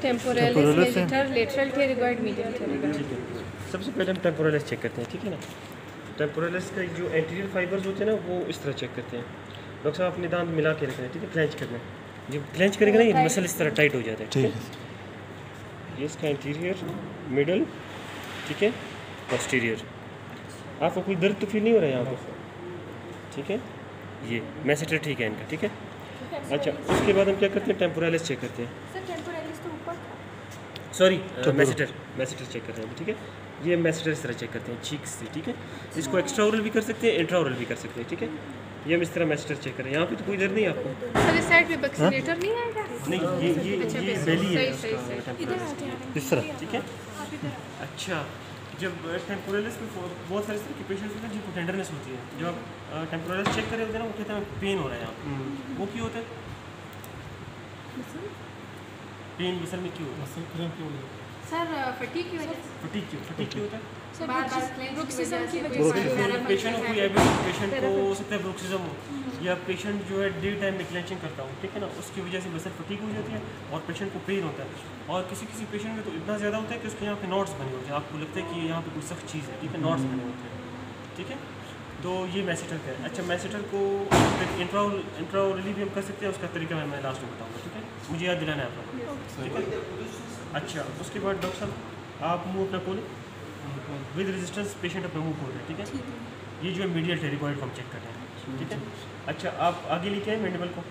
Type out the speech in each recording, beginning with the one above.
Temporalis, मेसेटर, lateral pterygoid, medial pterygoid. ठीक है, सबसे पहले हम टेम्पोरलिस चेक करते हैं, ठीक है ना। टेम्पोरलिस का जो एंटीरियर फाइबर्स होते हैं ना, वो इस तरह चेक करते हैं। डॉक्टर साहब अपने दांत मिला के रखना है, ठीक है, क्लेंच करना है। जब क्लेंच करेगा ना, ये मसल इस तरह टाइट हो जाता है, ठीक है। ये इसका एंटीरियर, मिडल, ठीक है, पोस्टीरियर। आपको कोई दर्द तो फील नहीं हो रहा है यहाँ पर, ठीक है। ये मैसेटर ठीक है इनका, ठीक है। अच्छा, उसके बाद हम क्या करते हैं, टेम्पोरलिस चेक करते हैं। सॉरी, मैसेटर चेक करते हैं, ठीक है। ये मैसेटर इस तरह चेक करते हैं चीक्स से, ठीक है। इसको एक्स्ट्रा ओरल भी कर सकते हैं, इंट्रा ओरल भी कर सकते हैं, ठीक है। ये हम इस तरह मैसेटर चेक करें। यहाँ पे तो कोई दर्द नहीं है आपको। सर इस साइड पे बक्सीनेटर नहीं आएगा? नहीं, ये बेली है उसका, इस तरह, ठीक है। अच्छा, जब टेम्पोरलिस में बहुत सारे तरह के पेशेंट्स होते हैं जिनको टेंडरनेस होती है, जब आप टेम्पोरलिस चेक करे होते हैं ना, वो कहते हैं पेन हो रहा है यहाँ। वो क्यों होता है? पेन मसल में क्यों होता है? सर फटीग की वजह से। फटीग क्यों होता है? सर ब्रुक्सिज्म की वजह पेशेंट को कोई पेशेंट को हो सकता है ब्रुक्सिज्म हो, या पेशेंट जो है डे टाइम में क्लेंचिंग करता हूँ, ठीक है ना, उसकी वजह से मसल फटीग हो जाती है और पेशेंट को पेन होता है। और किसी किसी पेशेंट में तो इतना ज़्यादा होता है कि उसके यहाँ पे नॉट्स बने होते हैं, आपको लगता है कि यहाँ पे कोई सख्त चीज़ है, ठीक है, नॉट्स बने होते हैं, ठीक है। तो ये मैसेटर का है। अच्छा, मैसेटर को इंट्राओरली भी हम कर सकते हैं, उसका तरीका मैं लास्ट में बताऊँगा, ठीक है। मुझे याद दिलाना है आपको, ठीक है। अच्छा, उसके बाद डॉक्टर साहब आप मुँह अपना खोलें, विद रेजिस्टेंस पेशेंट अपना मुँह खोल रहे हैं, ठीक है। ये जो है मीडियल टेरिगॉइड को हम चेक कर रहे हैं, ठीक है। अच्छा, आप आगे लेके आए मैंडिबल को,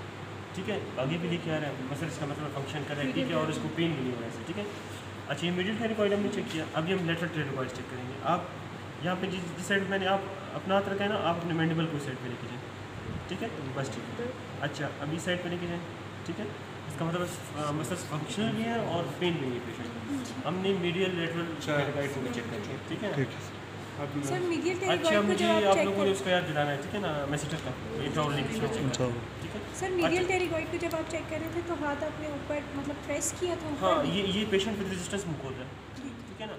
ठीक है, आगे भी लेके आ रहे हैं, मसल इसका मतलब फंक्शन कर रहा है, ठीक है, और इसको पेन भी नहीं हो रहा है, ठीक है। अच्छा, ये मीडियल टेरिगॉइड हमने चेक किया, अभी हम लेटरल टेरिगॉइड चेक करेंगे। आप यहाँ पे जिस साइड मैंने आप अपना हाथ रखा है ना, आप अपने मैंडिबल को इस साइड पे लेके जाएँ, ठीक है, बस ठीक है। अच्छा, अभी इस साइड पे लेके जाएँ, ठीक है। इसका मतलब मसल्स फंक्शनल भी है और पेन भी है पेशेंट। हमने मीडियल लेटरल टेरिगॉइड को चेक किया, ठीक है। सर मीडियल अच्छा, टेरिगॉइड मुझे आप लोगों ने उसका याद दिलाना है, ठीक है ना, मैसेटर का इंट्राओरली चेक करना है, ठीक है। सर मीडियल टेरिगॉइड को जब आप चेक कर रहे थे तो हाथ आपने ऊपर मतलब प्रेस किया था ऊपर? हाँ, ये पेशेंट विद रेजिस्टेंस मुँह खोल रहा है, ठीक है ना।